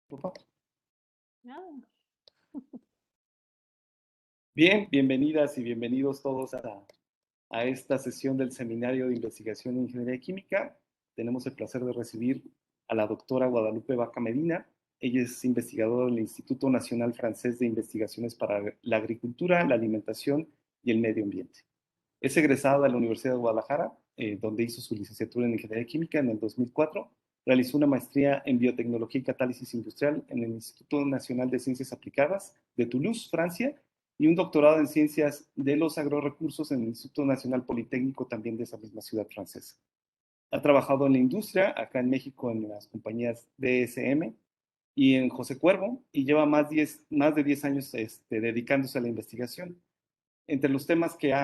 Por Ah, Bien, bienvenidas y bienvenidos todos a esta sesión del Seminario de Investigación en Ingeniería Química. Tenemos el placer de recibir a la doctora Guadalupe Vaca Medina. Ella es investigadora del Instituto Nacional Francés de Investigaciones para la Agricultura, la Alimentación y el Medio Ambiente. Es egresada de la Universidad de Guadalajara, donde hizo su licenciatura en Ingeniería Química en el 2004. Realizó una maestría en Biotecnología y Catálisis Industrial en el Instituto Nacional de Ciencias Aplicadas de Toulouse, Francia, y un doctorado en Ciencias de los Agrorrecursos en el Instituto Nacional Politécnico, también de esa misma ciudad francesa. Ha trabajado en la industria, acá en México, en las compañías DSM y en José Cuervo, y lleva más de 10 años dedicándose a la investigación. Entre los temas que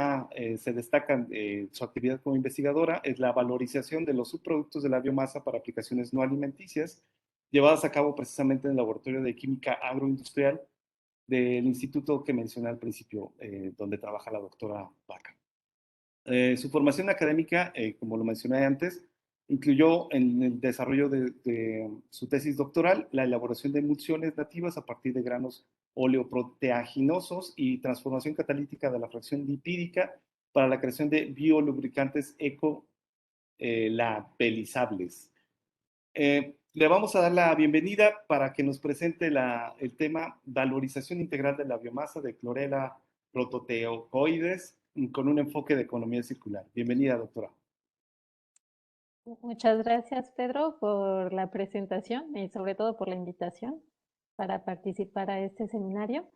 se destacan su actividad como investigadora es la valorización de los subproductos de la biomasa para aplicaciones no alimenticias, llevadas a cabo precisamente en el Laboratorio de Química Agroindustrial del instituto que mencioné al principio, donde trabaja la doctora Vaca. Su formación académica, como lo mencioné antes, incluyó en el desarrollo de su tesis doctoral la elaboración de emulsiones nativas a partir de granos oleoproteaginosos y transformación catalítica de la fracción lipídica para la creación de biolubricantes ecolapelizables. Le vamos a dar la bienvenida para que nos presente el tema valorización integral de la biomasa de clorela prototeocoides con un enfoque de economía circular. Bienvenida, doctora. muchas gracias, Pedro, por la presentación y sobre todo por la invitación para participar a este seminario.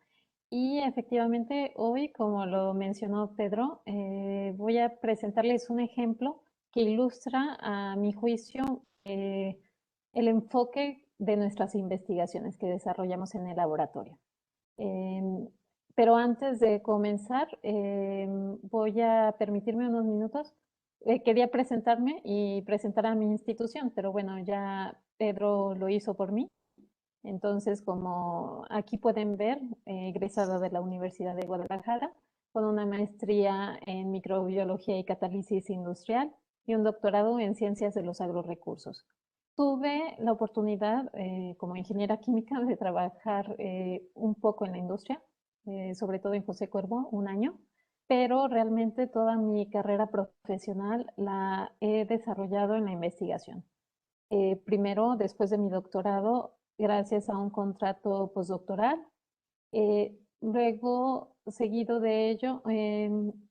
Y efectivamente, hoy, como lo mencionó Pedro, voy a presentarles un ejemplo que ilustra, a mi juicio, el enfoque de nuestras investigaciones que desarrollamos en el laboratorio. Em, pero antes de comenzar, voy a permitirme unos minutos. Quería presentarme y presentar a mi institución, pero bueno, ya Pedro lo hizo por mí. Entonces, como aquí pueden ver, egresada de la Universidad de Guadalajara, con una maestría en microbiología y catálisis industrial y un doctorado en ciencias de los agrorrecursos. Tuve la oportunidad, como ingeniera química, de trabajar un poco en la industria, sobre todo en José Cuervo, un año, pero realmente toda mi carrera profesional la he desarrollado en la investigación. Primero, después de mi doctorado, gracias a un contrato postdoctoral. Luego, seguido de ello,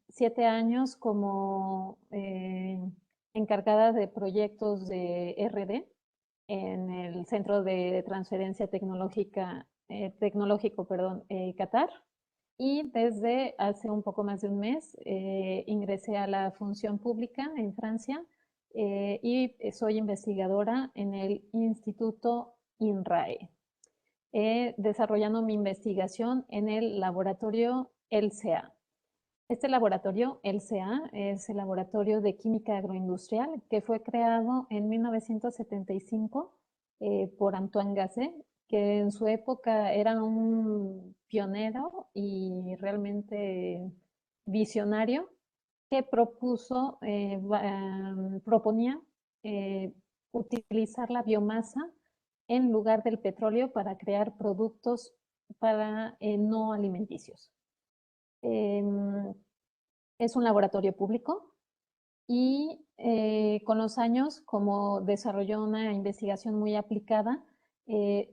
7 años como encargada de proyectos de RD en el Centro de Transferencia Tecnológico, perdón, Qatar. Y desde hace un poco más de un mes ingresé a la función pública en Francia y soy investigadora en el Instituto INRAE, desarrollando mi investigación en el laboratorio LCA. Este laboratorio, LCA, es el Laboratorio de Química Agroindustrial, que fue creado en 1975 por Antoine Gasset, que en su época era un pionero y realmente visionario, que proponía eh, utilizar la biomasa en lugar del petróleo para crear productos para no alimenticios. Em, es un laboratorio público y con los años, como desarrolló una investigación muy aplicada, eh,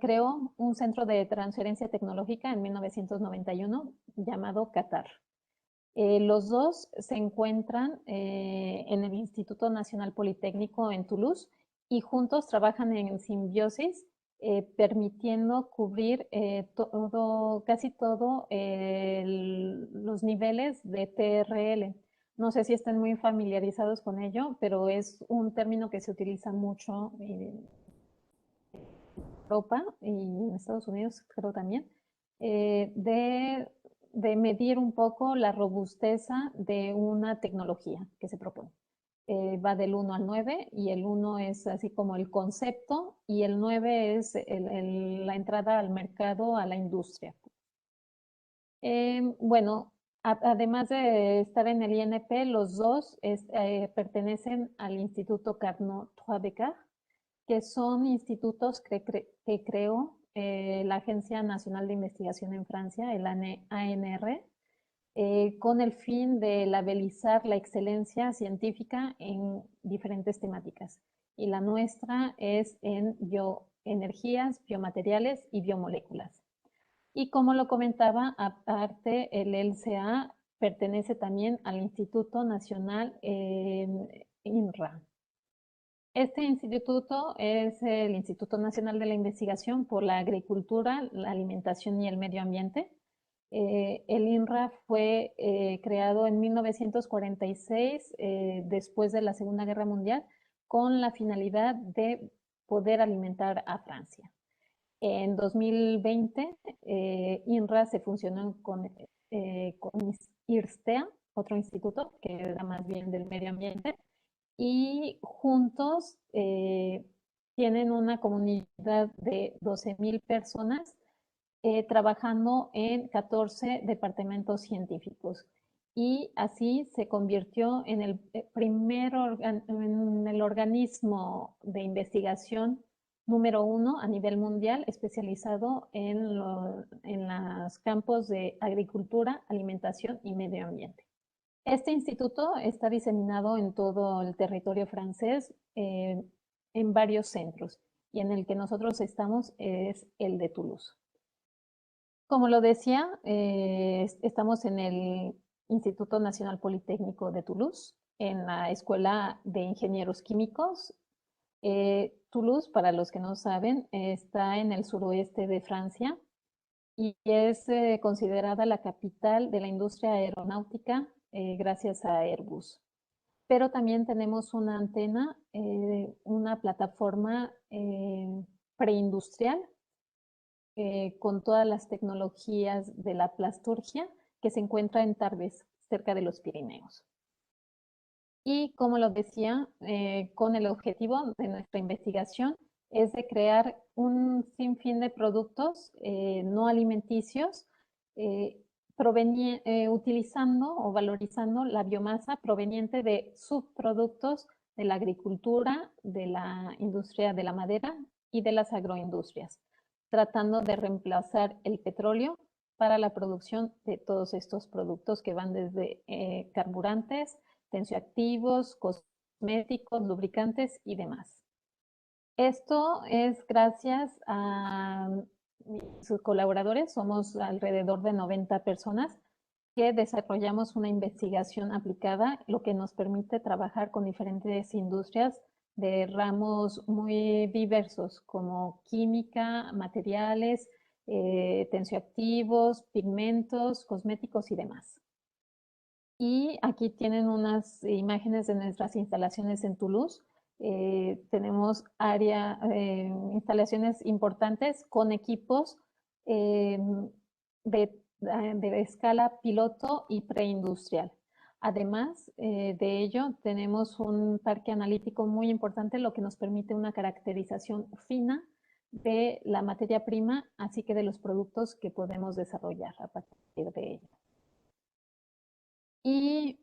creó un centro de transferencia tecnológica en 1991 llamado Qatar. Los dos se encuentran en el Instituto Nacional Politécnico en Toulouse y juntos trabajan en simbiosis, permitiendo cubrir casi todo los niveles de TRL. No sé si están muy familiarizados con ello, pero es un término que se utiliza mucho en Europa y en Estados Unidos, creo también, eh, de, de medir un poco la robusteza de una tecnología que se propone. Va del 1 al 9 y el 1 es así como el concepto y el 9 es la entrada al mercado, a la industria. Bueno, además de estar en el INP, los dos pertenecen al Instituto Carnot-Trois Descartes, que son institutos que creó la Agencia Nacional de Investigación en Francia, el ANR, con el fin de labelizar la excelencia científica en diferentes temáticas. Y la nuestra es en bioenergías, biomateriales y biomoléculas. Y como lo comentaba, aparte el LCA pertenece también al Instituto Nacional INRA. Este instituto es el Instituto Nacional de la Investigación por la Agricultura, la Alimentación y el Medio Ambiente. El INRA fue creado en 1946, después de la Segunda Guerra Mundial, con la finalidad de poder alimentar a Francia. En 2020, INRA se fusionó con IRSTEA, otro instituto que era más bien del medio ambiente, y juntos tienen una comunidad de 12,000 personas trabajando en 14 departamentos científicos. Y así se convirtió en el en el organismo de investigación número 1 a nivel mundial especializado en los campos de agricultura, alimentación y medio ambiente. Este instituto está diseminado en todo el territorio francés en varios centros, y en el que nosotros estamos es el de Toulouse. Como lo decía, estamos en el Instituto Nacional Politécnico de Toulouse, en la Escuela de Ingenieros Químicos. Toulouse, para los que no saben, está en el suroeste de Francia y es considerada la capital de la industria aeronáutica gracias a Airbus. Pero también tenemos una antena, una plataforma preindustrial con todas las tecnologías de la plasturgia que se encuentra en Tarbes, cerca de los Pirineos. Y como lo decía, con el objetivo de nuestra investigación es de crear un sinfín de productos no alimenticios utilizando o valorizando la biomasa proveniente de subproductos de la agricultura, de la industria de la madera y de las agroindustrias, tratando de reemplazar el petróleo para la producción de todos estos productos que van desde carburantes, tensioactivos, cosméticos, lubricantes y demás. Esto es gracias a sus colaboradores, somos alrededor de 90 personas que desarrollamos una investigación aplicada, lo que nos permite trabajar con diferentes industrias de ramos muy diversos, como química, materiales, tensioactivos, pigmentos, cosméticos y demás. Y aquí tienen unas imágenes de nuestras instalaciones en Toulouse. Tenemos instalaciones importantes con equipos de escala piloto y preindustrial. Además de ello, tenemos un parque analítico muy importante, lo que nos permite una caracterización fina de la materia prima, así que de los productos que podemos desarrollar a partir de ello. Y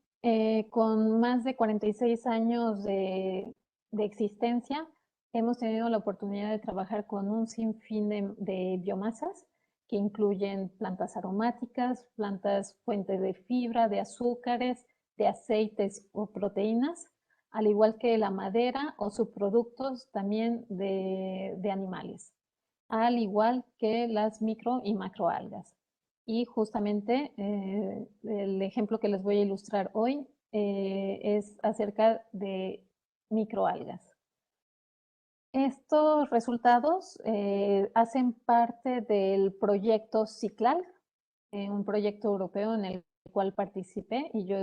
con más de 46 años de existencia, hemos tenido la oportunidad de trabajar con un sinfín de biomasas que incluyen plantas aromáticas, plantas fuentes de fibra, de azúcares, de aceites o proteínas, al igual que la madera o subproductos también de animales, al igual que las micro y macroalgas. Y justamente el ejemplo que les voy a ilustrar hoy es acerca de microalgas. Estos resultados hacen parte del proyecto CICLAL, un proyecto europeo en el cual participé, y yo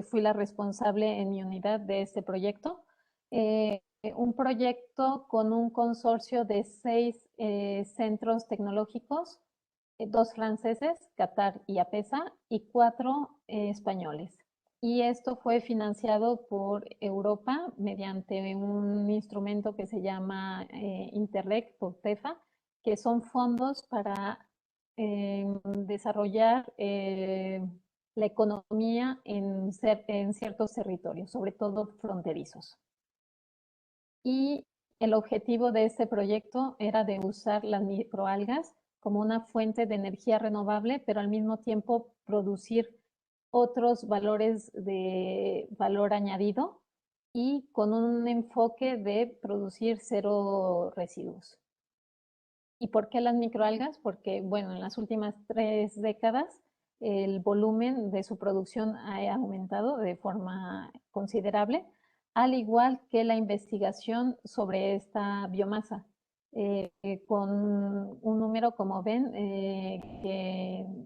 fui la responsable en mi unidad de este proyecto. Un proyecto con un consorcio de 6 centros tecnológicos, 2 franceses, Qatar y APESA, y 4 españoles. Y esto fue financiado por Europa mediante un instrumento que se llama Interreg por TEFA, que son fondos para desarrollar la economía en ciertos territorios, sobre todo fronterizos. Y el objetivo de este proyecto era de usar las microalgas como una fuente de energía renovable, pero al mismo tiempo producir otros valores de valor añadido y con un enfoque de producir cero residuos. ¿Y por qué las microalgas? Porque, bueno, en las últimas 3 décadas el volumen de su producción ha aumentado de forma considerable, al igual que la investigación sobre esta biomasa, con un número, como ven,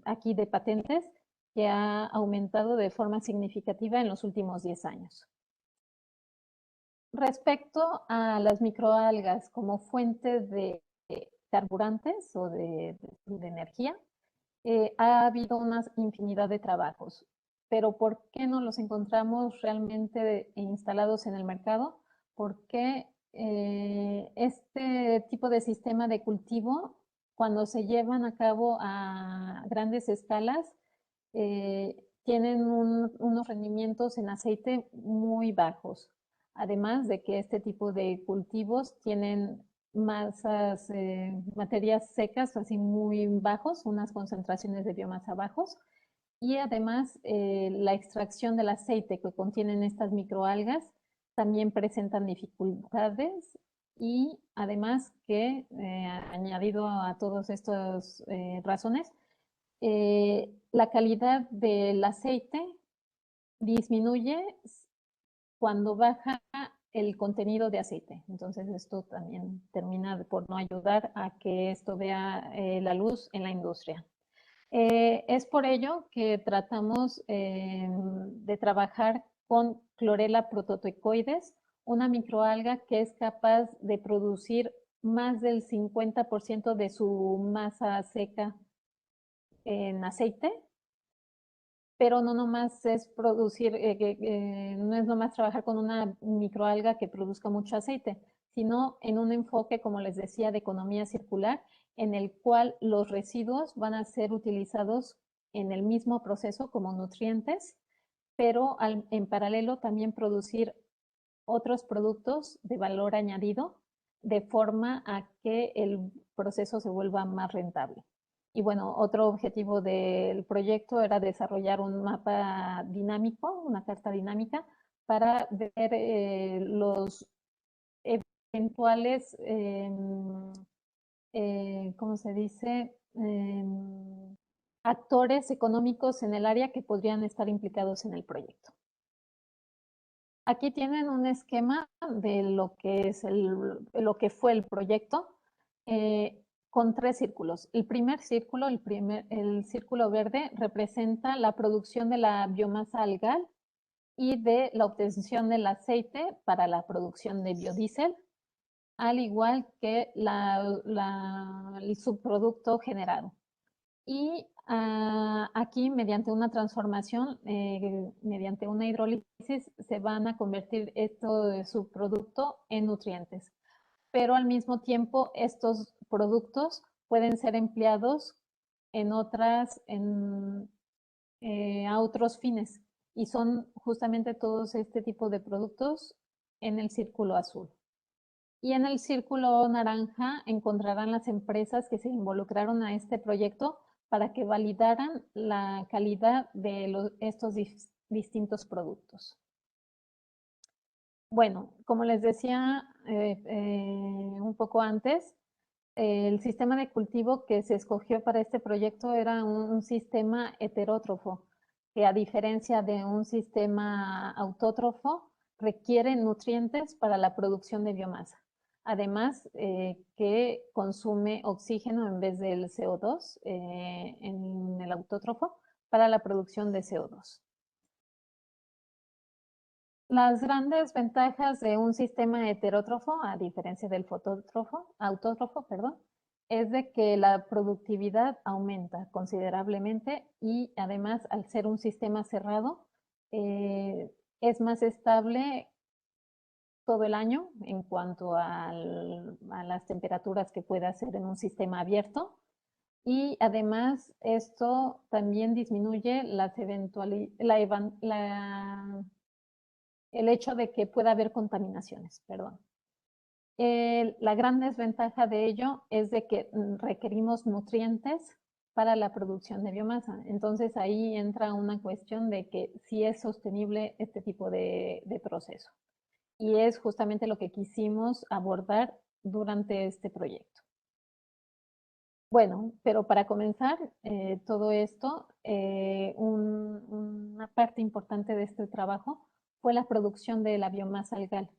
aquí de patentes, que ha aumentado de forma significativa en los últimos 10 años. Respecto a las microalgas como fuente de carburantes o de energía, ha habido una infinidad de trabajos, pero ¿por qué no los encontramos realmente instalados en el mercado? Porque este tipo de sistema de cultivo, cuando se llevan a cabo a grandes escalas, tienen unos rendimientos en aceite muy bajos. Además de que este tipo de cultivos tienen masas, materias secas así muy bajos, unas concentraciones de biomasa bajos, y además la extracción del aceite que contienen estas microalgas también presentan dificultades y además que añadido a todas estas razones, la calidad del aceite disminuye cuando baja el contenido de aceite. Entonces esto también termina por no ayudar a que esto vea la luz en la industria. Es por ello que tratamos de trabajar con Chlorella prototecoides, una microalga que es capaz de producir más del 50% de su masa seca en aceite, pero no nomás es producir, no es nomás trabajar con una microalga que produzca mucho aceite, sino en un enfoque, como les decía, de economía circular, en el cual los residuos van a ser utilizados en el mismo proceso como nutrientes, pero en paralelo también producir otros productos de valor añadido de forma a que el proceso se vuelva más rentable. Y bueno, otro objetivo del proyecto era desarrollar un mapa dinámico, una carta dinámica, para ver los eventuales, ¿cómo se dice? Actores económicos en el área que podrían estar implicados en el proyecto. Aquí tienen un esquema de lo que es lo que fue el proyecto con 3 círculos. El primer círculo, el círculo verde, representa la producción de la biomasa algal y de la obtención del aceite para la producción de biodiesel, al igual que el subproducto generado. Y aquí, mediante una transformación, mediante una hidrólisis, se van a convertir esto de subproducto en nutrientes. Pero al mismo tiempo, estos productos pueden ser empleados en a otros fines. Y son justamente todos este tipo de productos en el círculo azul. Y en el círculo naranja encontrarán las empresas que se involucraron a este proyecto para que validaran la calidad de estos distintos productos. Bueno, como les decía un poco antes, el sistema de cultivo que se escogió para este proyecto era un sistema heterótrofo, que a diferencia de un sistema autótrofo, requiere nutrientes para la producción de biomasa. Además, que consume oxígeno en vez del CO2 en el autótrofo para la producción de CO2. Las grandes ventajas de un sistema heterótrofo, a diferencia del autótrofo, perdón, es de que la productividad aumenta considerablemente y además al ser un sistema cerrado es más estable todo el año en cuanto a las temperaturas que puede hacer en un sistema abierto. Y además esto también disminuye el hecho de que pueda haber contaminaciones, perdón. La gran desventaja de ello es de que requerimos nutrientes para la producción de biomasa. Entonces ahí entra una cuestión de que si es sostenible este tipo de proceso. Y es justamente lo que quisimos abordar durante este proyecto. Bueno, pero para comenzar todo esto, una parte importante de este trabajo fue la producción de la biomasa algal,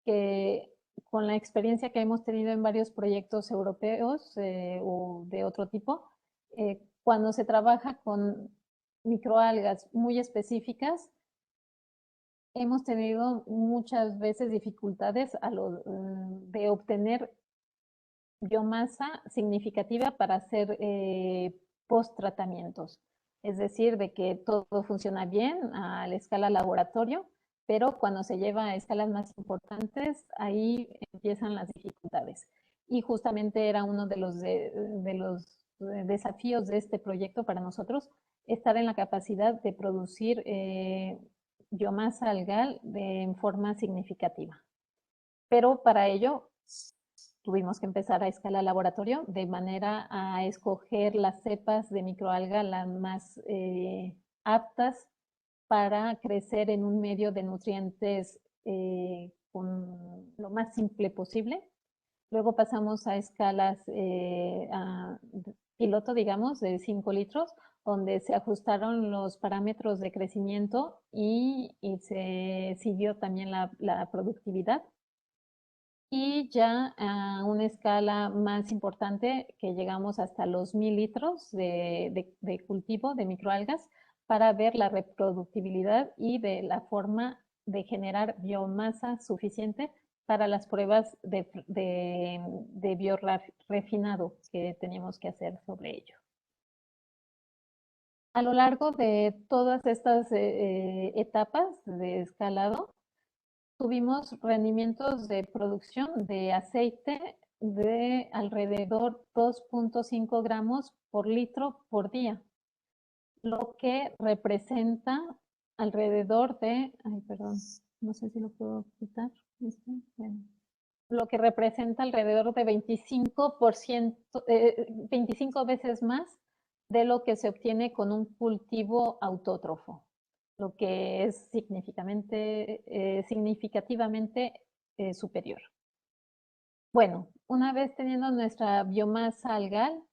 que con la experiencia que hemos tenido en varios proyectos europeos o de otro tipo, cuando se trabaja con microalgas muy específicas, hemos tenido muchas veces dificultades de obtener biomasa significativa para hacer post-tratamientos. Es decir, de que todo funciona bien a la escala laboratorio, pero cuando se lleva a escalas más importantes, ahí empiezan las dificultades. Y justamente era uno de los desafíos de este proyecto para nosotros, estar en la capacidad de producir biomasa algal en forma significativa. Pero para ello tuvimos que empezar a escala laboratorio de manera a escoger las cepas de microalga las más aptas para crecer en un medio de nutrientes con lo más simple posible. Luego pasamos a escalas piloto, digamos, de 5 litros, donde se ajustaron los parámetros de crecimiento y se siguió también la productividad. Y ya a una escala más importante, que llegamos hasta los 1000 litros de cultivo de microalgas para ver la reproductibilidad y de la forma de generar biomasa suficiente para las pruebas de biorefinado que teníamos que hacer sobre ello. A lo largo de todas estas etapas de escalado, tuvimos rendimientos de producción de aceite de alrededor 2.5 gramos por litro por día, lo que representa alrededor de, ay, perdón, no sé si lo puedo quitar, bueno, lo que representa alrededor de 25%, 25 veces más de lo que se obtiene con un cultivo autótrofo, lo que es significativamente superior. Bueno, una vez teniendo nuestra biomasa algal,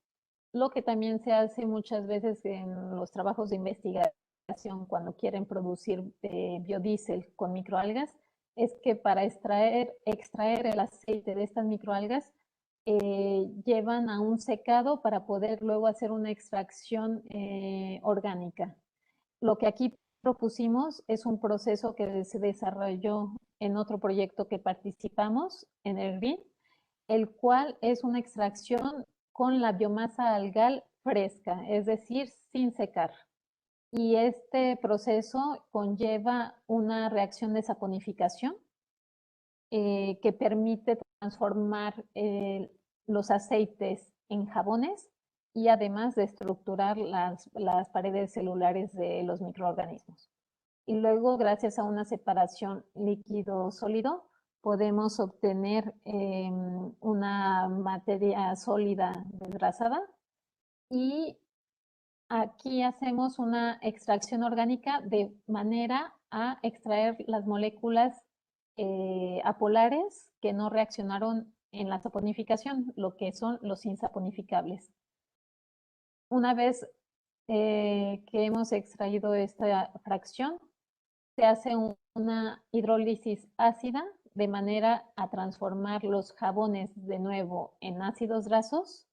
lo que también se hace muchas veces en los trabajos de investigación cuando quieren producir biodiesel con microalgas, es que para extraer el aceite de estas microalgas, llevan a un secado para poder luego hacer una extracción orgánica. Lo que aquí propusimos es un proceso que se desarrolló en otro proyecto que participamos, en el GREEN, el cual es una extracción con la biomasa algal fresca, es decir, sin secar. Y este proceso conlleva una reacción de saponificación que permite transformar los aceites en jabones y además de estructurar las paredes celulares de los microorganismos. Y luego, gracias a una separación líquido-sólido, podemos obtener una materia sólida desgrasada y aquí hacemos una extracción orgánica de manera a extraer las moléculas apolares que no reaccionaron en la saponificación, lo que son los insaponificables. Una vez que hemos extraído esta fracción, se hace una hidrólisis ácida de manera a transformar los jabones de nuevo en ácidos grasos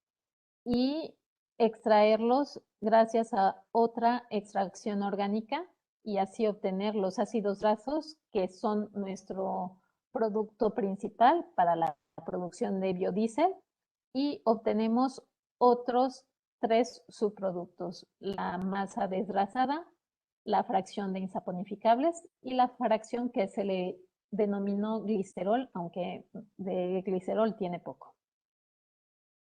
y extraerlos gracias a otra extracción orgánica y así obtener los ácidos grasos que son nuestro producto principal para la producción de biodiesel y obtenemos otros 3 subproductos, la masa desgrasada, la fracción de insaponificables y la fracción que se le denominó glicerol, aunque de glicerol tiene poco.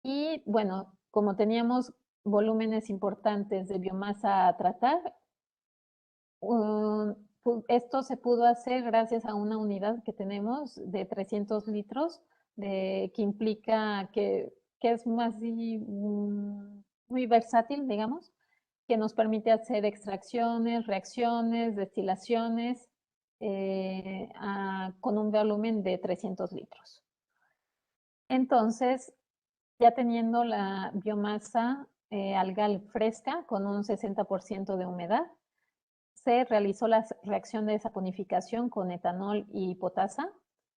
Y bueno, como teníamos volúmenes importantes de biomasa a tratar, esto se pudo hacer gracias a una unidad que tenemos de 300 litros, que implica que es más muy versátil, digamos, que nos permite hacer extracciones, reacciones, destilaciones con un volumen de 300 litros. Entonces, ya teniendo la biomasa algal fresca con un 60% de humedad, se realizó la reacción de saponificación con etanol y potasa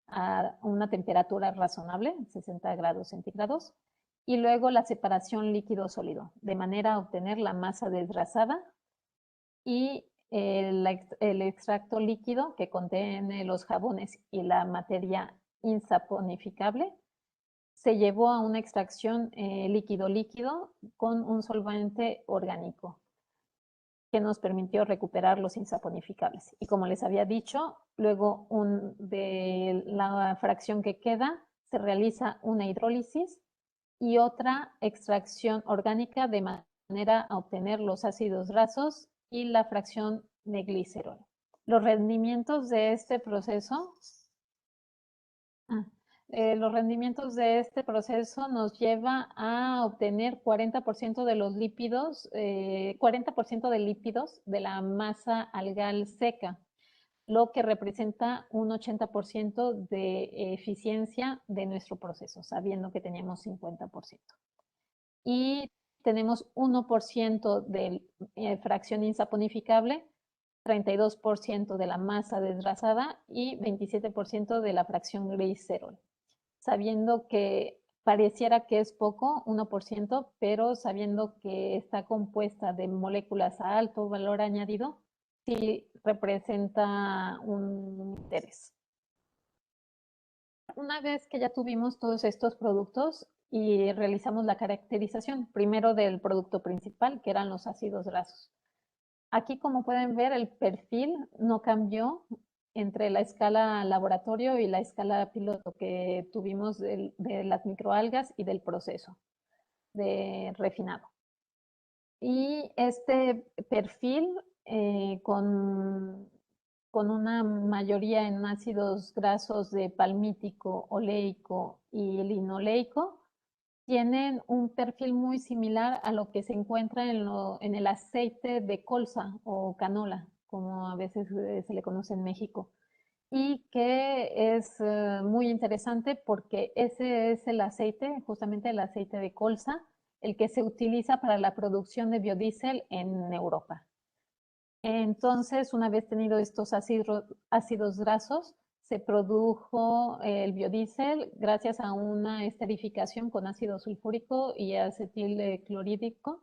a una temperatura razonable, 60 grados centígrados, y luego la separación líquido-sólido, de manera a obtener la masa desgrasada y el extracto líquido que contiene los jabones y la materia insaponificable se llevó a una extracción líquido-líquido con un solvente orgánico que nos permitió recuperar los insaponificables. Y como les había dicho, luego de la fracción que queda se realiza una hidrólisis y otra extracción orgánica de manera a obtener los ácidos grasos y la fracción de glicerol. Los rendimientos de este proceso los rendimientos de este proceso nos lleva a obtener 40% de los lípidos, 40% de lípidos de la masa algal seca, lo que representa un 80% de eficiencia de nuestro proceso, sabiendo que teníamos 50%. Y tenemos 1% de fracción insaponificable, 32% de la masa desgrasada y 27% de la fracción glicerol, sabiendo que pareciera que es poco, 1%, pero sabiendo que está compuesta de moléculas a alto valor añadido, sí representa un interés. Una vez que ya tuvimos todos estos productos y realizamos la caracterización, primero del producto principal, que eran los ácidos grasos. Aquí, como pueden ver, el perfil no cambió entre la escala laboratorio y la escala piloto que tuvimos de las microalgas y del proceso de refinado. Y este perfil con una mayoría en ácidos grasos de palmítico, oleico y linoleico, tienen un perfil muy similar a lo que se encuentra en el aceite de colza o canola, como a veces se le conoce en México. Y que es muy interesante porque ese es el aceite, justamente el aceite de colza, el que se utiliza para la producción de biodiesel en Europa. Entonces, una vez tenido estos ácidos grasos, se produjo el biodiesel gracias a una esterificación con ácido sulfúrico y acetil clorhídrico,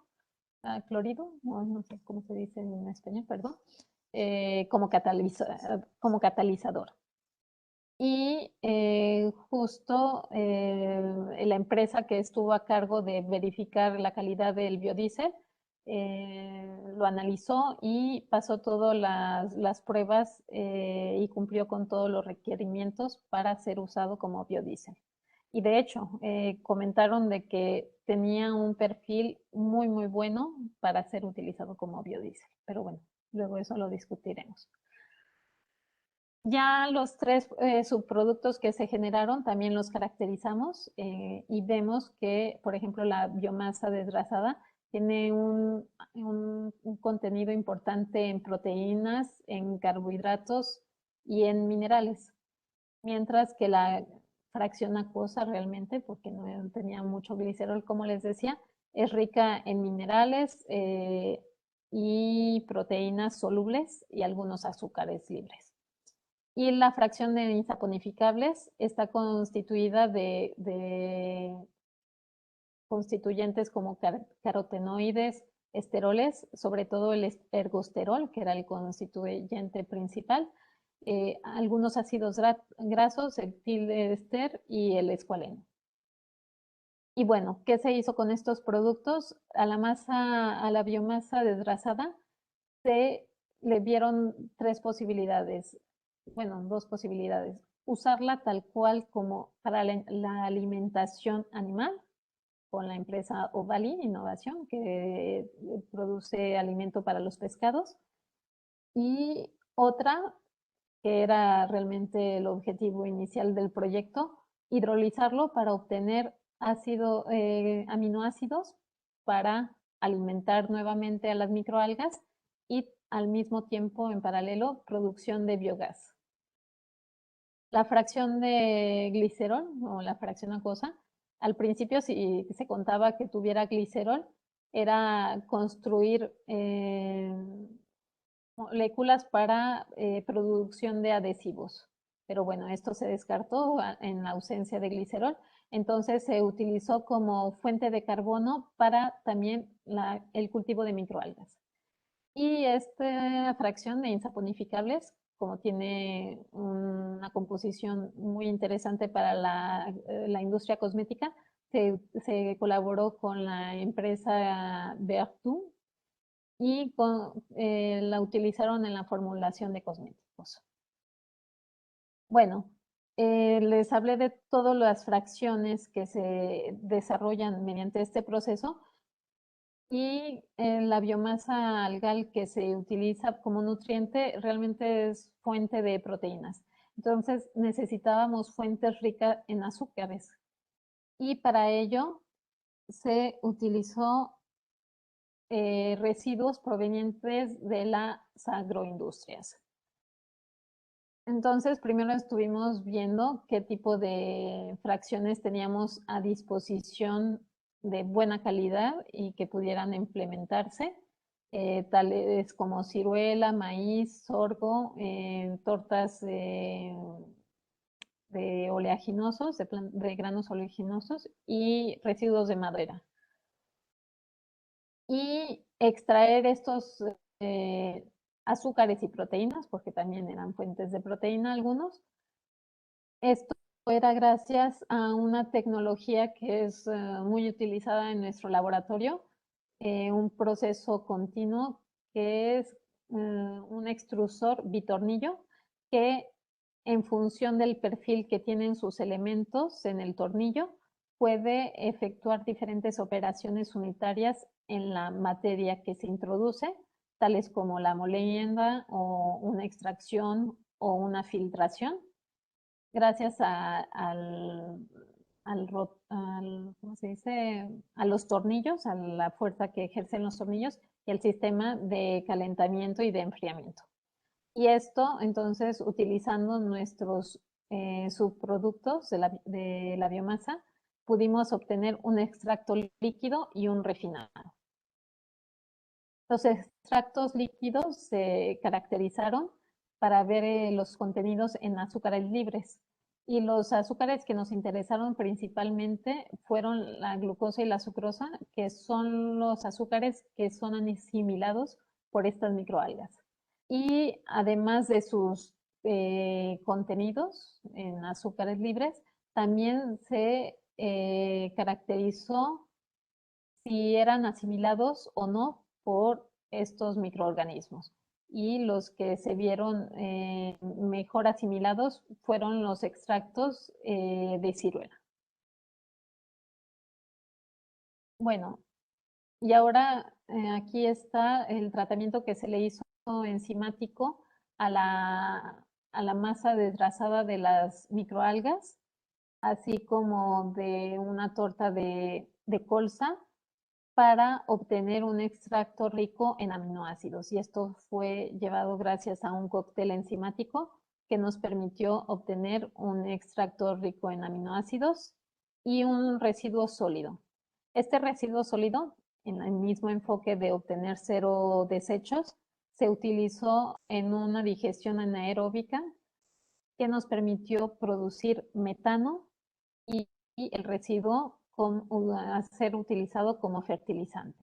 clorido, no sé cómo se dice en español, perdón, como catalizador. Y justo la empresa que estuvo a cargo de verificar la calidad del biodiesel lo analizó y pasó todas las pruebas y cumplió con todos los requerimientos para ser usado como biodiesel. Y de hecho, comentaron de que tenía un perfil muy, muy bueno para ser utilizado como biodiesel. Pero bueno, luego eso lo discutiremos. Ya los tres subproductos que se generaron también los caracterizamos y vemos que, por ejemplo, la biomasa desgrasada tiene un contenido importante en proteínas, en carbohidratos y en minerales, mientras que la fracción acuosa realmente, porque no tenía mucho glicerol, como les decía, es rica en minerales y proteínas solubles y algunos azúcares libres. Y la fracción de insaponificables está constituida de constituyentes como carotenoides, esteroles, sobre todo el ergosterol, que era el constituyente principal, algunos ácidos grasos, el tilester y el escualeno. Y bueno, ¿qué se hizo con estos productos? A la biomasa desgrasada se le vieron tres posibilidades, bueno, dos posibilidades. Usarla tal cual como para la alimentación animal, con la empresa Ovalin Innovación, que produce alimento para los pescados. Y otra, que era realmente el objetivo inicial del proyecto, hidrolizarlo para obtener aminoácidos para alimentar nuevamente a las microalgas y al mismo tiempo, en paralelo, producción de biogás. La fracción de glicerol o la fracción acuosa, al principio si se contaba que tuviera glicerol, era construir moléculas para producción de adhesivos. Pero bueno, esto se descartó en la ausencia de glicerol. Entonces se utilizó como fuente de carbono para también el cultivo de microalgas. Y esta fracción de insaponificables, como tiene una composición muy interesante para la industria cosmética, se colaboró con la empresa Berthoud y la utilizaron en la formulación de cosméticos. Bueno, les hablé de todas las fracciones que se desarrollan mediante este proceso y la biomasa algal que se utiliza como nutriente realmente es fuente de proteínas. Entonces necesitábamos fuentes ricas en azúcares y para ello se utilizó residuos provenientes de las agroindustrias. Entonces, primero estuvimos viendo qué tipo de fracciones teníamos a disposición de buena calidad y que pudieran implementarse, tales como ciruela, maíz, sorgo, tortas de oleaginosos, de granos oleaginosos y residuos de madera. Y extraer estos azúcares y proteínas, porque también eran fuentes de proteína algunos. Esto era gracias a una tecnología que es muy utilizada en nuestro laboratorio, un proceso continuo que es un extrusor bitornillo que en función del perfil que tienen sus elementos en el tornillo, puede efectuar diferentes operaciones unitarias en la materia que se introduce, tales como la molienda o una extracción o una filtración, gracias ¿cómo se dice? A los tornillos, a la fuerza que ejercen los tornillos y el sistema de calentamiento y de enfriamiento. Y esto, entonces, utilizando nuestros subproductos de la biomasa, pudimos obtener un extracto líquido y un refinado. Los extractos líquidos se caracterizaron para ver los contenidos en azúcares libres. Y los azúcares que nos interesaron principalmente fueron la glucosa y la sucrosa, que son los azúcares que son asimilados por estas microalgas. Y además de sus contenidos en azúcares libres, también se caracterizó si eran asimilados o no por estos microorganismos. Y los que se vieron mejor asimilados fueron los extractos de ciruela. Bueno, y ahora aquí está el tratamiento que se le hizo enzimático a la masa desgrasada de las microalgas, así como de una torta de colza, para obtener un extracto rico en aminoácidos. Y esto fue llevado gracias a un cóctel enzimático que nos permitió obtener un extracto rico en aminoácidos y un residuo sólido. Este residuo sólido, en el mismo enfoque de obtener cero desechos, se utilizó en una digestión anaeróbica que nos permitió producir metano y el residuo a ser utilizado como fertilizante.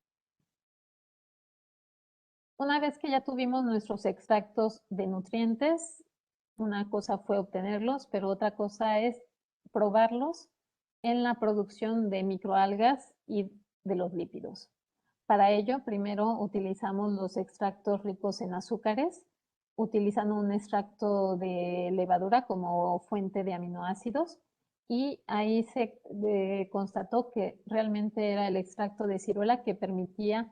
Una vez que ya tuvimos nuestros extractos de nutrientes, una cosa fue obtenerlos, pero otra cosa es probarlos en la producción de microalgas y de los lípidos. Para ello, primero utilizamos los extractos ricos en azúcares, utilizando un extracto de levadura como fuente de aminoácidos, y ahí se constató que realmente era el extracto de ciruela que permitía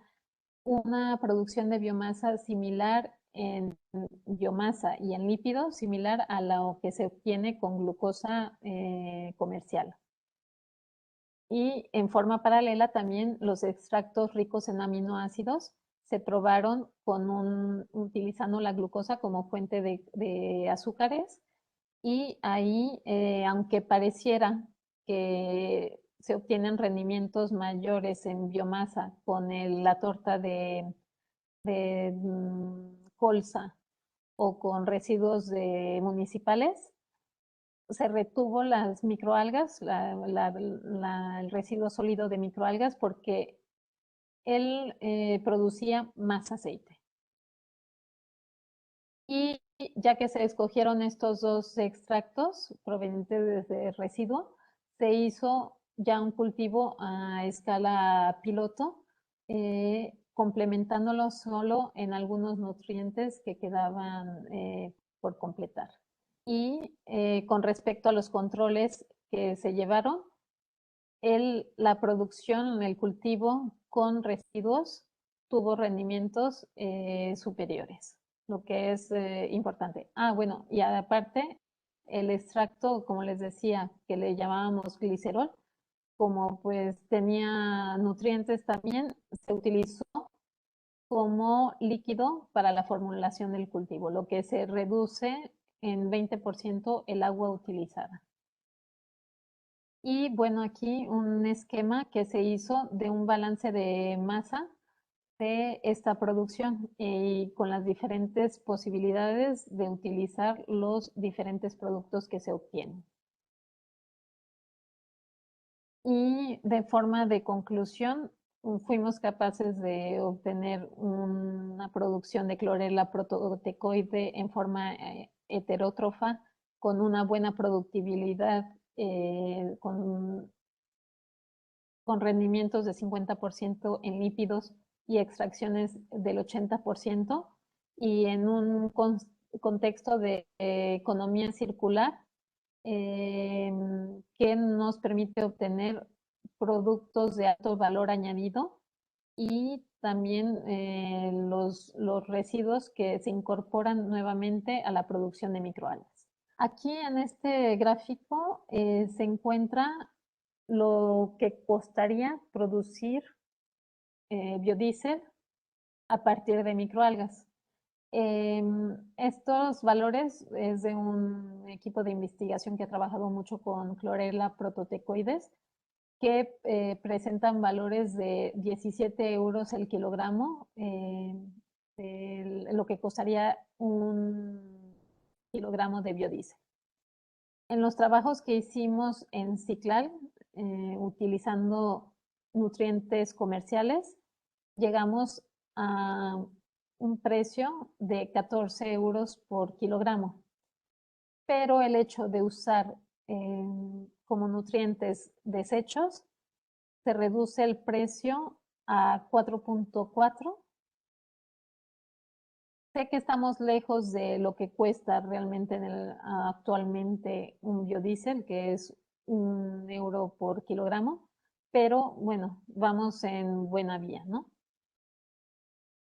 una producción de biomasa similar en biomasa y en lípidos similar a lo que se obtiene con glucosa comercial. Y en forma paralela también los extractos ricos en aminoácidos se probaron utilizando la glucosa como fuente de azúcares, y ahí, aunque pareciera que se obtienen rendimientos mayores en biomasa con la torta de colza o con residuos municipales, se retuvo las microalgas, el residuo sólido de microalgas, porque él producía más aceite. Y ya que se escogieron estos dos extractos provenientes de residuo, se hizo ya un cultivo a escala piloto, complementándolo solo en algunos nutrientes que quedaban por completar. Y con respecto a los controles que se llevaron, la producción, el cultivo con residuos tuvo rendimientos superiores, lo que es importante. Bueno, y aparte, el extracto, como les decía, que le llamábamos glicerol, como pues tenía nutrientes también, se utilizó como líquido para la formulación del cultivo, lo que se reduce en 20% el agua utilizada. Y bueno, aquí un esquema que se hizo de un balance de masa de esta producción y con las diferentes posibilidades de utilizar los diferentes productos que se obtienen. Y de forma de conclusión, fuimos capaces de obtener una producción de clorela prototecoide en forma heterótrofa con una buena productibilidad, con rendimientos de 50% en lípidos y extracciones del 80%, y en un contexto de economía circular que nos permite obtener productos de alto valor añadido, y también los residuos que se incorporan nuevamente a la producción de microalgas. Aquí en este gráfico se encuentra lo que costaría producir biodiesel a partir de microalgas. Estos valores es de un equipo de investigación que ha trabajado mucho con clorela prototecoides, que presentan valores de 17 euros el kilogramo, lo que costaría un kilogramo de biodiesel. En los trabajos que hicimos en Ciclal, utilizando nutrientes comerciales, llegamos a un precio de 14 euros por kilogramo. Pero el hecho de usar como nutrientes desechos, se reduce el precio a 4.4. Sé que estamos lejos de lo que cuesta realmente actualmente un biodiesel, que es 1 euro por kilogramo, pero bueno, vamos en buena vía, ¿no?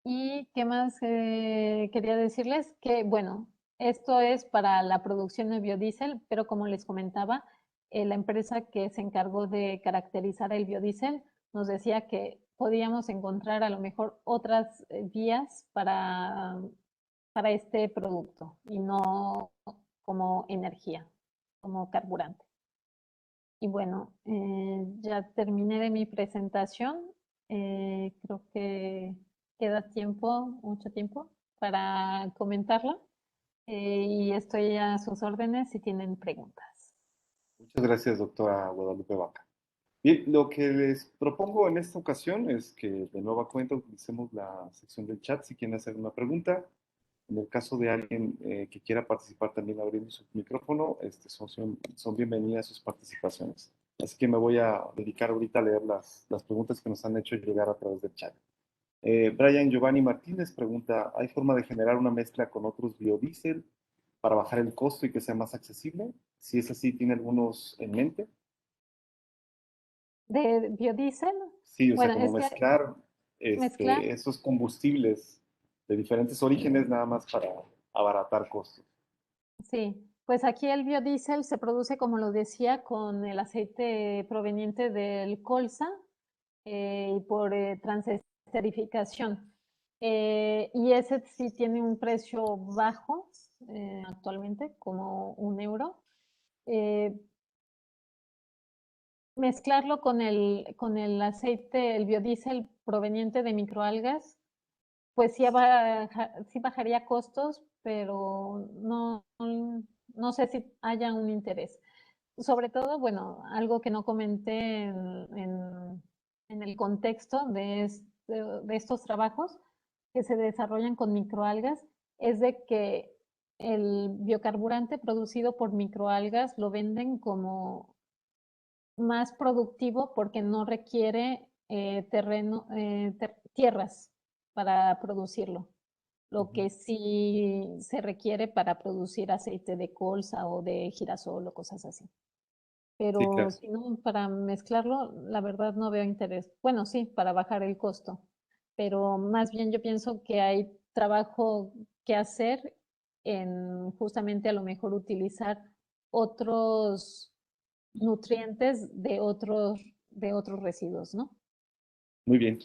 ¿Y qué más quería decirles? Que bueno, esto es para la producción de biodiesel, pero como les comentaba, la empresa que se encargó de caracterizar el biodiesel nos decía que podíamos encontrar a lo mejor otras vías para este producto y no como energía, como carburante. Y bueno, ya terminé de mi presentación. Creo que queda tiempo, mucho tiempo, para comentarla. Y estoy a sus órdenes si tienen preguntas. Muchas gracias, doctora Guadalupe Vaca. Bien, lo que les propongo en esta ocasión es que de nueva cuenta utilicemos la sección del chat si quieren hacer una pregunta. En el caso de alguien que quiera participar también abriendo su micrófono, son bienvenidas sus participaciones. Así que me voy a dedicar ahorita a leer las preguntas que nos han hecho llegar a través del chat. Brian Giovanni Martínez pregunta, ¿hay forma de generar una mezcla con otros biodiesel para bajar el costo y que sea más accesible? Si es así, ¿tiene algunos en mente? ¿De biodiesel? Sí, o sea, Bueno, como es que mezclar mezclar, esos combustibles. de diferentes orígenes, nada más para abaratar costos. Sí, pues aquí el biodiesel se produce, como lo decía, con el aceite proveniente del colza y por transesterificación. Y ese sí tiene un precio bajo actualmente, como 1 euro. Eh, Mezclarlo con el aceite, el biodiesel proveniente de microalgas, pues sí bajaría costos, pero no sé si haya un interés. Sobre todo, bueno, algo que no comenté en el contexto de estos trabajos que se desarrollan con microalgas, es de que el biocarburante producido por microalgas lo venden como más productivo porque no requiere tierras para producirlo, lo que sí se requiere para producir aceite de colza o de girasol o cosas así. Sí, Pero claro. si no, para mezclarlo, la verdad no veo interés. Bueno, sí, para bajar el costo, pero más bien yo pienso que hay trabajo que hacer en justamente a lo mejor utilizar otros nutrientes de otros residuos, ¿no? Muy bien.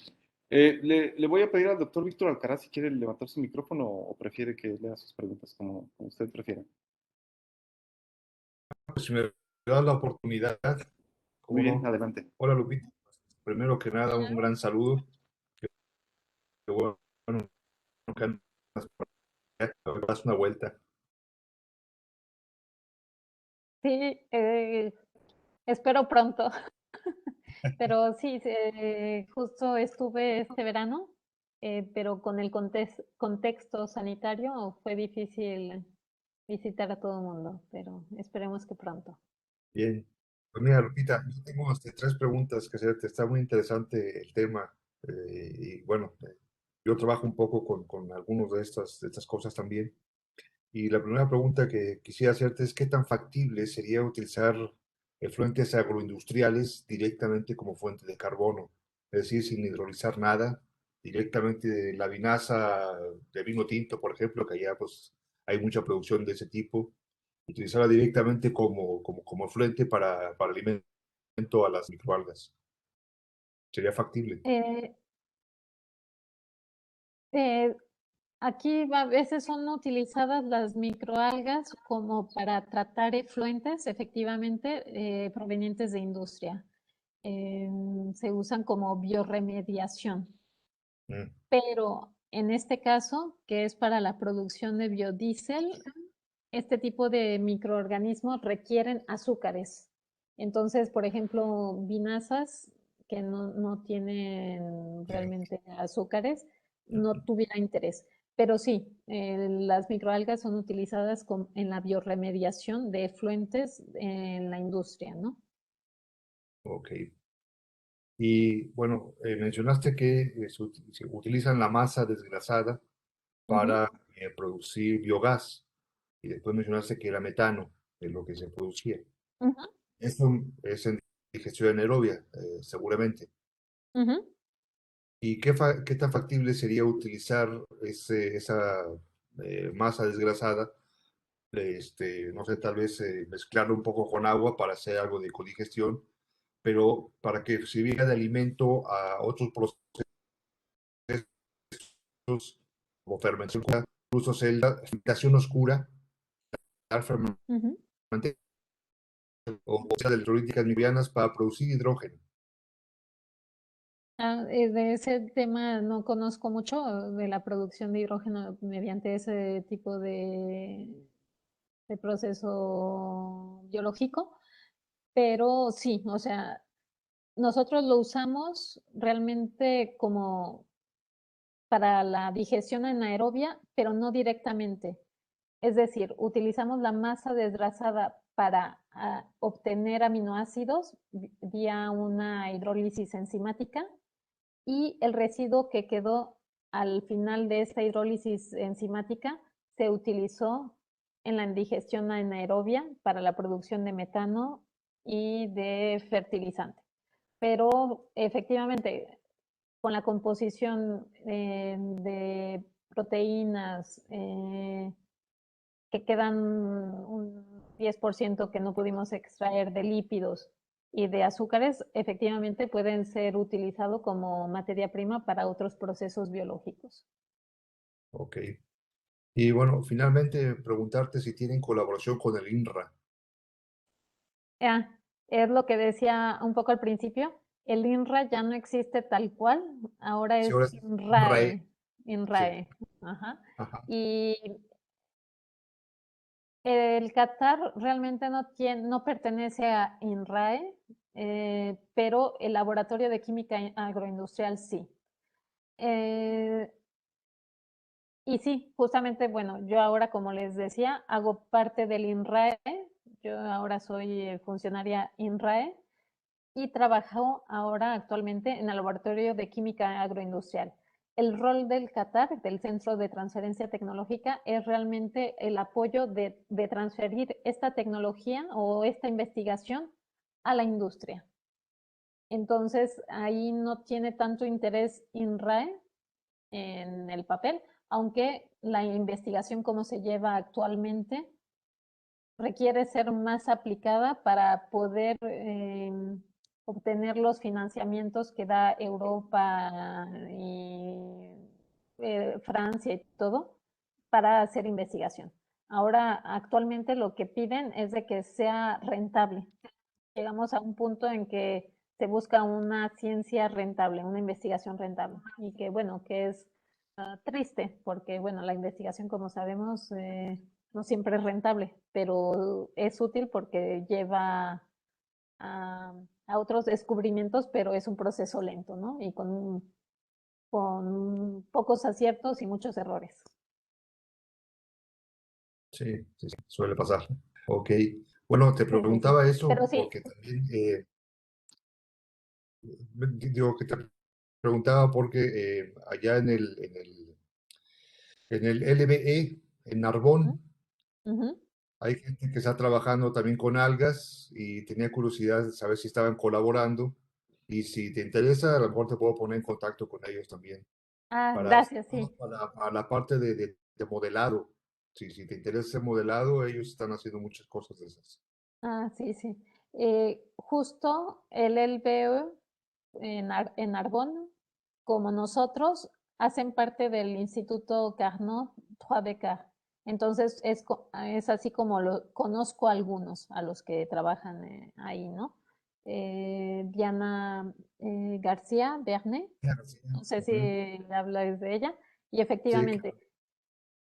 Le voy a pedir al doctor Víctor Alcaraz si quiere levantar su micrófono o prefiere que lea sus preguntas, como usted prefiera. Pues si me das la oportunidad, Muy ¿cómo bien, no? adelante. Hola Lupita. Primero que nada, un gran saludo. Qué bueno que andas por allá, que das una vuelta. Sí, espero pronto. Pero sí, justo estuve este verano, pero con el contexto sanitario fue difícil visitar a todo el mundo, pero esperemos que pronto. Bien. Pues mira, Lupita, yo tengo 3 preguntas que hacerte. Está muy interesante el tema. Y bueno, yo trabajo un poco con algunas de estas cosas también. Y la primera pregunta que quisiera hacerte es, ¿qué tan factible sería utilizar efluentes agroindustriales directamente como fuente de carbono? Es decir, sin hidrolizar nada, directamente de la vinaza de vino tinto, por ejemplo, que allá pues hay mucha producción de ese tipo, utilizarla directamente como efluente para alimento a las microalgas. ¿Sería factible? Eh, eh, Aquí a veces son utilizadas las microalgas como para tratar efluentes, efectivamente, provenientes de industria. Se usan como bioremediación. Mm, Pero en este caso, que es para la producción de biodiesel, este tipo de microorganismos requieren azúcares. Entonces, por ejemplo, vinazas que no tienen sí. realmente azúcares, no tuviera interés. Pero sí, las microalgas son utilizadas en la bioremediación de efluentes en la industria, ¿no? Ok. Y bueno, mencionaste que se utilizan la masa desgrasada Ujú, para producir biogás. Y después mencionaste que era metano, de lo que se producía. ujú, Esto es en digestión anaerobia, seguramente. ujú. ¿Y qué tan factible sería utilizar esa masa desgrasada? No sé, tal vez mezclarlo un poco con agua para hacer algo de codigestión, pero para que sirviera de alimento a otros procesos como fermentación, incluso fermentación oscura, dar Ujú. o sea, de electrolíticas livianas para producir hidrógeno. De ese tema no conozco mucho de la producción de hidrógeno mediante ese tipo de proceso biológico, pero sí, o sea, nosotros lo usamos realmente como para la digestión anaerobia, pero no directamente. Es decir, utilizamos la masa desgrasada para obtener aminoácidos vía una hidrólisis enzimática y el residuo que quedó al final de esta hidrólisis enzimática se utilizó en la indigestión anaerobia para la producción de metano y de fertilizante. Pero efectivamente, con la composición de proteínas, que quedan un 10% que no pudimos extraer de lípidos y de azúcares, efectivamente pueden ser utilizados como materia prima para otros procesos biológicos. Ok. Y bueno, finalmente preguntarte si tienen colaboración con el INRA. Ah, es lo que decía un poco al principio, el INRA ya no existe tal cual, ahora Sí, es ahora es INRAE. INRAE, Sí. INRAE, ajá. Ajá. Y el Qatar realmente no pertenece a INRAE, pero el Laboratorio de Química Agroindustrial sí. Y sí, justamente, bueno, yo ahora, como les decía, hago parte del INRAE, yo ahora soy funcionaria INRAE y trabajo ahora actualmente en el Laboratorio de Química Agroindustrial. El rol del Qatar, del Centro de Transferencia Tecnológica, es realmente el apoyo de transferir esta tecnología o esta investigación a la industria. Entonces, ahí no tiene tanto interés INRAE en el papel, aunque la investigación como se lleva actualmente requiere ser más aplicada para poder obtener los financiamientos que da Europa y Francia y todo para hacer investigación. Ahora, actualmente lo que piden es de que sea rentable. Llegamos a un punto en que se busca una ciencia rentable, una investigación rentable. Y que, bueno, que es triste, porque, bueno, la investigación, como sabemos, no siempre es rentable, pero es útil porque lleva a otros descubrimientos, pero es un proceso lento, ¿no? Y con pocos aciertos y muchos errores. Sí, sí, sí, suele pasar. Ok. Bueno, te Sí, sí, sí. preguntaba eso Pero sí. porque también, digo que te preguntaba porque allá en el LBE, en Uh Narbón, -huh. hay gente que está trabajando también con algas y tenía curiosidad de saber si estaban colaborando. Y si te interesa, a lo mejor te puedo poner en contacto con ellos también Ah, para, gracias, sí. para la parte de modelado. Sí, si te interesa ese modelado, ellos están haciendo muchas cosas de esas. Ah, sí, sí. Justo el LBE en Narbonne, como nosotros, hacen parte del Instituto Carnot Trois Becar. Entonces es así como conozco a algunos, a los que trabajan ahí, ¿no? Diana García Bernet, Claro, sí. no sé Ujú. si hablas de ella, y Sí, efectivamente, claro.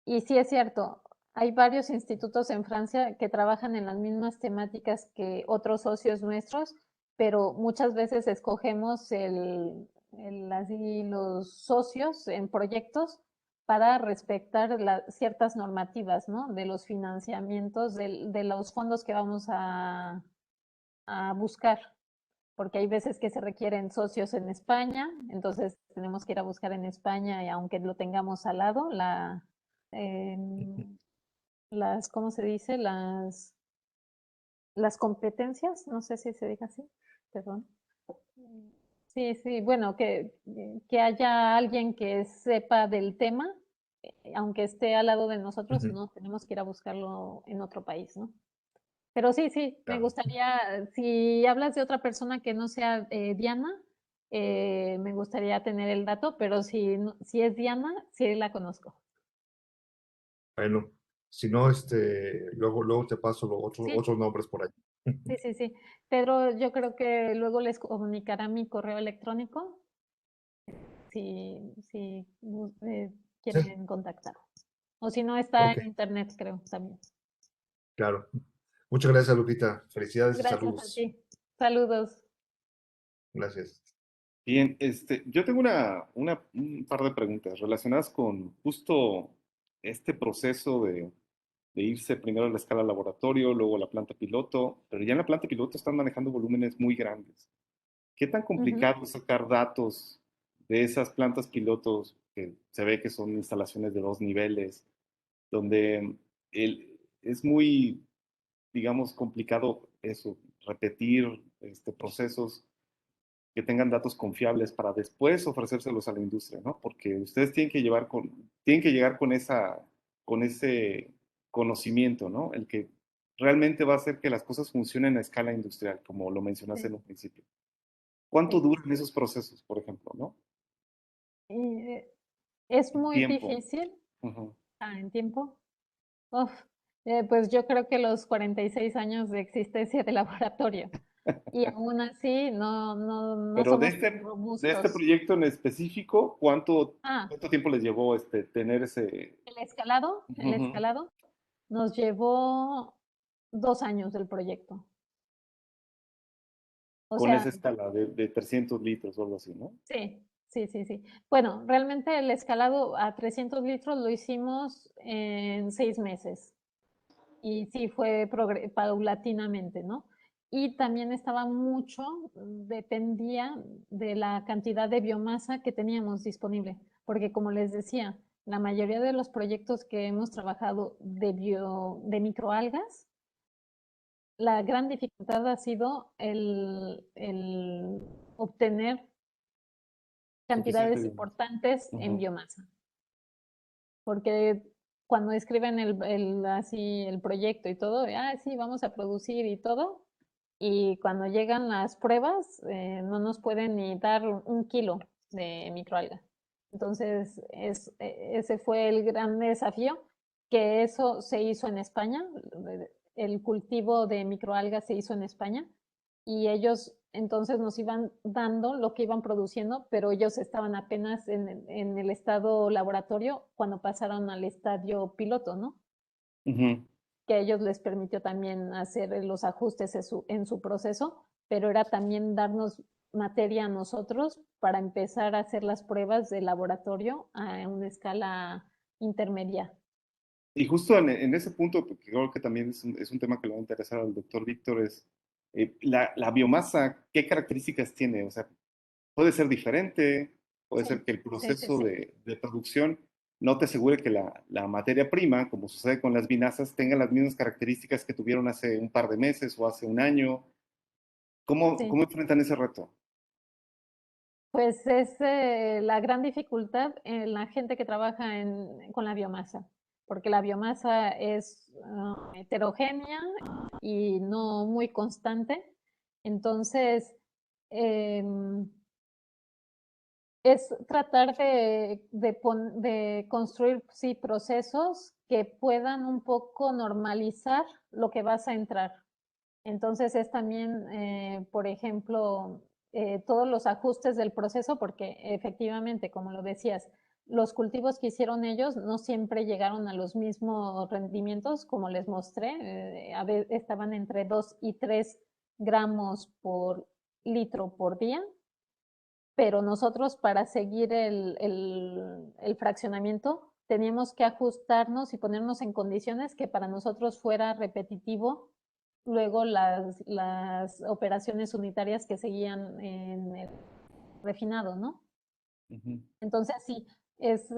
y sí es cierto, hay varios institutos en Francia que trabajan en las mismas temáticas que otros socios nuestros, pero muchas veces escogemos así los socios en proyectos para respetar ciertas normativas, ¿no? De los financiamientos, de los fondos que vamos a buscar, porque hay veces que se requieren socios en España, entonces tenemos que ir a buscar en España y aunque lo tengamos al lado, em, ¿cómo se dice? Las competencias, no sé si se diga así, perdón. Sí, sí, bueno, que haya alguien que sepa del tema, aunque esté al lado de nosotros, Ujú. no tenemos que ir a buscarlo en otro país, ¿no? Pero sí, sí, me Claro. gustaría, si hablas de otra persona que no sea Diana, me gustaría tener el dato, pero si es Diana, sí la conozco. Bueno, si no, luego te paso los Sí, otros nombres por ahí. sí, sí, sí. Pedro, yo creo que luego les comunicará mi correo electrónico si Sí, quieren contactar. O si no, está ok, en internet, creo, también. claro. Muchas gracias, Lupita. Felicidades y Gracias a saludos. ti. Saludos. Gracias. Bien, yo tengo un par de preguntas relacionadas con justo este proceso de irse primero a la escala laboratorio, luego a la planta piloto, pero ya en la planta piloto están manejando volúmenes muy grandes. ¿Qué tan Ujú. complicado es sacar datos de esas plantas pilotos que se ve que son instalaciones de 2 niveles, donde es muy, digamos, complicado eso, repetir procesos que tengan datos confiables para después ofrecérselos a la industria, ¿no? Porque ustedes tienen que llegar con ese conocimiento, ¿no? El que realmente va a hacer que las cosas funcionen a escala industrial, como lo mencionaste Sí, en un principio. ¿Cuánto sí. duran esos procesos, por ejemplo, no? Y es En muy tiempo. difícil, Ujú. en tiempo. Uf, pues yo creo que los 46 años de existencia de laboratorio. Y aún así no Pero somos tan de este robustos. proyecto en específico, Ah, cuánto tiempo les llevó tener ese... el Ujú. escalado nos llevó 2 años del proyecto. O Con sea, esa escala de 300 litros o algo así, ¿no? sí, sí, sí, sí. Bueno, realmente el escalado a 300 litros lo hicimos en 6 meses. Y sí, fue paulatinamente, ¿no? Y también estaba mucho, dependía de la cantidad de biomasa que teníamos disponible, porque como les decía, la mayoría de los proyectos que hemos trabajado de microalgas, la gran dificultad ha sido el obtener Suficiente cantidades biomasa. importantes en Ujú. biomasa, porque cuando escriben así el proyecto y todo, sí, vamos a producir y todo, y cuando llegan las pruebas, no nos pueden ni dar un kilo de microalga. Entonces, ese fue el gran desafío, que eso se hizo en España, el cultivo de microalgas se hizo en España, y ellos entonces nos iban dando lo que iban produciendo, pero ellos estaban apenas en el estado laboratorio cuando pasaron al estadio piloto, ¿no? Ujú. Que a ellos les permitió también hacer los ajustes en su proceso, pero era también darnos materia a nosotros para empezar a hacer las pruebas de laboratorio a una escala intermedia. Y justo en ese punto, porque creo que también es un tema que le va a interesar al doctor Víctor, es la biomasa, ¿qué características tiene? O sea, puede ser diferente, puede ser Sí, que el sí, sí, proceso sí. de producción no te asegure que la materia prima, como sucede con las vinazas, tenga las mismas características que tuvieron hace un par de meses o hace un año. Sí. Cómo enfrentan ese reto? Pues es la gran dificultad en la gente que trabaja con la biomasa, porque la biomasa es heterogénea y no muy constante. Entonces, em, es tratar de construir, sí, procesos que puedan un poco normalizar lo que vas a entrar. Entonces es también, por ejemplo, todos los ajustes del proceso, porque efectivamente, como lo decías, los cultivos que hicieron ellos no siempre llegaron a los mismos rendimientos, como les mostré, estaban entre 2 y 3 gramos por litro por día, pero nosotros para seguir el fraccionamiento teníamos que ajustarnos y ponernos en condiciones que para nosotros fuera repetitivo luego las operaciones unitarias que seguían en el refinado, ¿no? Ujú. Entonces sí, es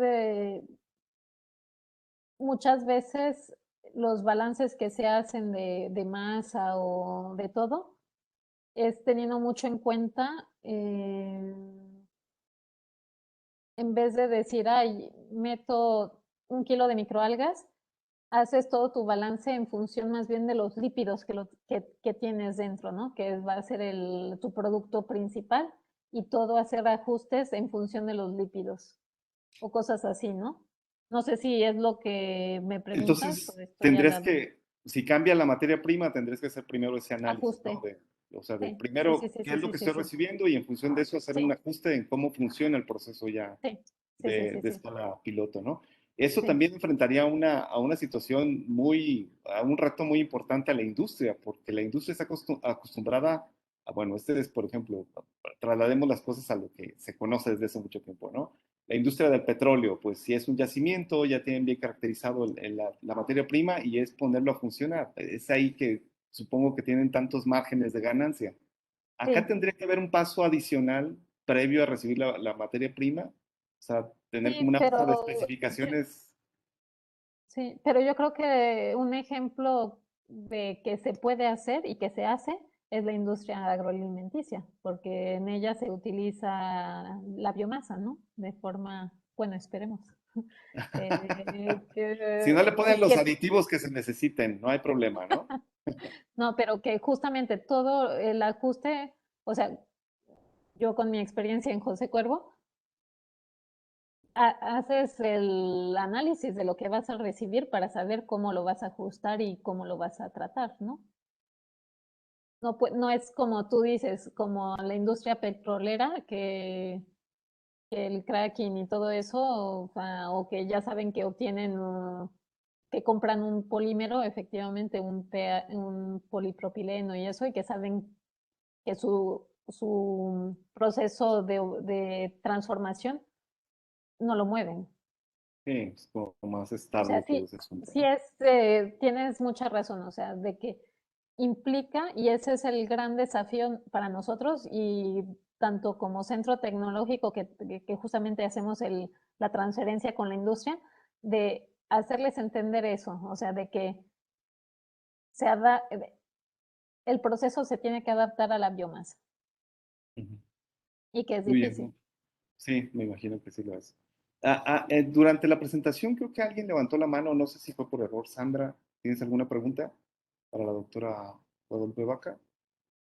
muchas veces los balances que se hacen de masa o de todo es teniendo mucho en cuenta en vez de decir, ay, meto 1 kilo de microalgas, haces todo tu balance en función más bien de los lípidos que tienes dentro, ¿no? Que va a ser tu producto principal y todo hacer ajustes en función de los lípidos o cosas así, ¿no? No sé si es lo que me preguntas o Entonces, estoy hablando. si cambia la materia prima, tendrías que hacer primero ese análisis, ¿no? Ajuste. O sea, de Sí, sí, sí, primero, sí, ¿qué es sí, lo sí, que sí, estoy sí. recibiendo? Y en función de eso, hacer un Sí, ajuste en cómo funciona el proceso ya sí, sí, sí, sí, de sí, escala piloto, ¿no? Eso sí, también enfrentaría a una situación a un reto muy importante a la industria, porque la industria está acostumbrada bueno, este es, por ejemplo, traslademos las cosas a lo que se conoce desde hace mucho tiempo, ¿no? La industria del petróleo, pues si es un yacimiento, ya tienen bien caracterizado la materia prima y es ponerlo a funcionar. Es ahí que supongo que tienen tantos márgenes de ganancia. Acá sí, tendría que haber un paso adicional previo a recibir la materia prima, o sea, tener como sí, una hoja de pero especificaciones. sí, pero yo creo que un ejemplo de que se puede hacer y que se hace es la industria agroalimenticia, porque en ella se utiliza la biomasa, ¿no? De forma, bueno, esperemos. Si no le ponen los Que aditivos que se necesiten, no hay problema, ¿no? no, pero que justamente todo el ajuste, o sea, yo con mi experiencia en José Cuervo, haces el análisis de lo que vas a recibir para saber cómo lo vas a ajustar y cómo lo vas a tratar, ¿no? No, no es como tú dices, como la industria petrolera, que el cracking y todo eso, o que ya saben que obtienen, que compran un polímero, efectivamente un polipropileno y eso, y que saben que su proceso de transformación no lo mueven. Sí, es como más O sea, estable todo sí, ese asunto, sí ¿no? tienes mucha razón, o sea, de que implica, y ese es el gran desafío para nosotros, y tanto como centro tecnológico que justamente hacemos la transferencia con la industria, de hacerles entender eso, o sea, de que se el proceso se tiene que adaptar a la biomasa Ujú. y que es Muy bien, difícil. ¿no? Sí, me imagino que sí lo es. Durante la presentación creo que alguien levantó la mano, no sé si fue por error. Sandra, ¿tienes alguna pregunta para la doctora Guadalupe Vaca?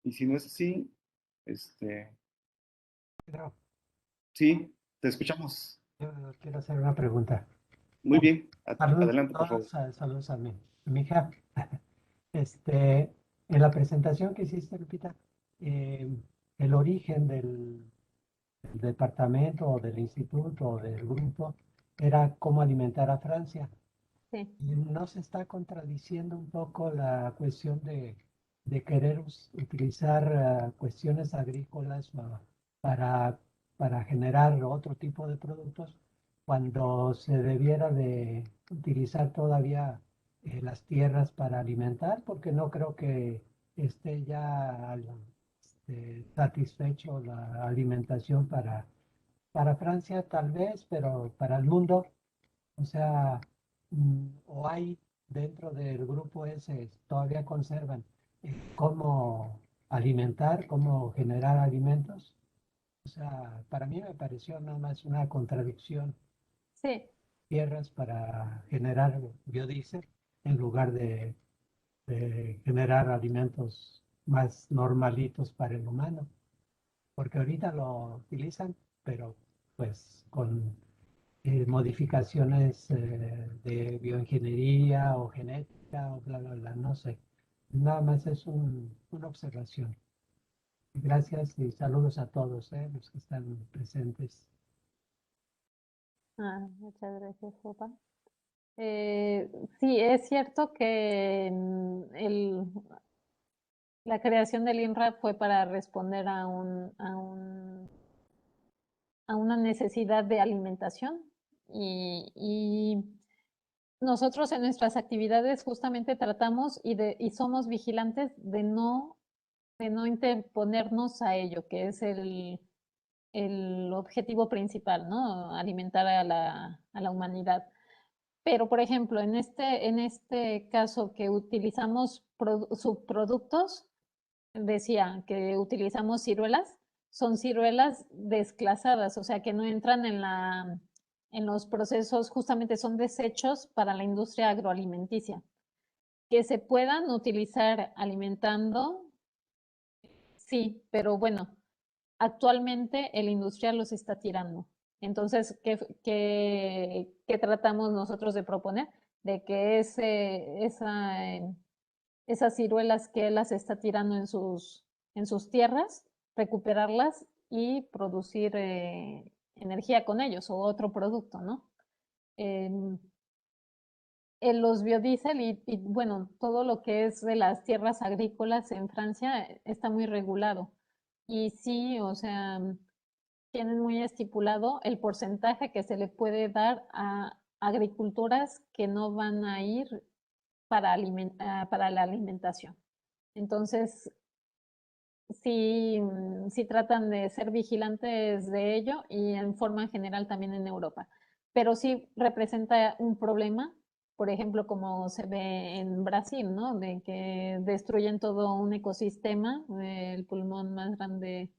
Y si no es así, este, Pero sí, te escuchamos. yo quiero hacer una pregunta. Muy bien, adelante, por favor. Saludos a mi hija. Este, en la presentación que hiciste, Lupita, eh, el origen del departamento o del instituto o del grupo era cómo alimentar a Francia. Sí, Y no se está contradiciendo un poco la cuestión de querer utilizar cuestiones agrícolas para, para generar otro tipo de productos cuando se debiera de utilizar todavía las tierras para alimentar, porque no creo que esté ya satisfecho la alimentación para Francia tal vez, pero para el mundo. O sea, o hay dentro del grupo ese, todavía conservan cómo alimentar, cómo generar alimentos. O sea, para mí me pareció nada más una contradicción. sí, Tierras para generar biodiesel en lugar de generar alimentos más normalitos para el humano. Porque ahorita lo utilizan, pero pues con modificaciones de bioingeniería o genética o bla, bla, bla, no sé. Nada más es una observación. Gracias y saludos a todos los que están presentes. muchas gracias, Sopa. Sí, es cierto que la creación del INRA fue para responder a una necesidad de alimentación y nosotros en nuestras actividades justamente tratamos y somos vigilantes de no interponernos a ello, que es el objetivo principal, ¿no? Alimentar a la humanidad. Pero, por ejemplo, en este caso que utilizamos subproductos, decía que utilizamos ciruelas, son ciruelas desclasadas, o sea que no entran en los procesos, justamente son desechos para la industria agroalimenticia, que se puedan utilizar alimentando, sí, pero bueno, actualmente el industrial los está tirando. Entonces, ¿qué tratamos nosotros de proponer? De que esas ciruelas que él las está tirando en sus tierras, recuperarlas y producir energía con ellos o otro producto, ¿no? En, en los biodiesel bueno, todo lo que es de las tierras agrícolas en Francia está muy regulado. Y sí, o sea, tienen muy estipulado el porcentaje que se le puede dar a agriculturas que no van a ir para la alimentación. Entonces, sí, sí tratan de ser vigilantes de ello y en forma general también en Europa. Pero sí representa un problema por ejemplo, como se ve en Brasil, ¿no? De que destruyen todo un ecosistema, el pulmón más grande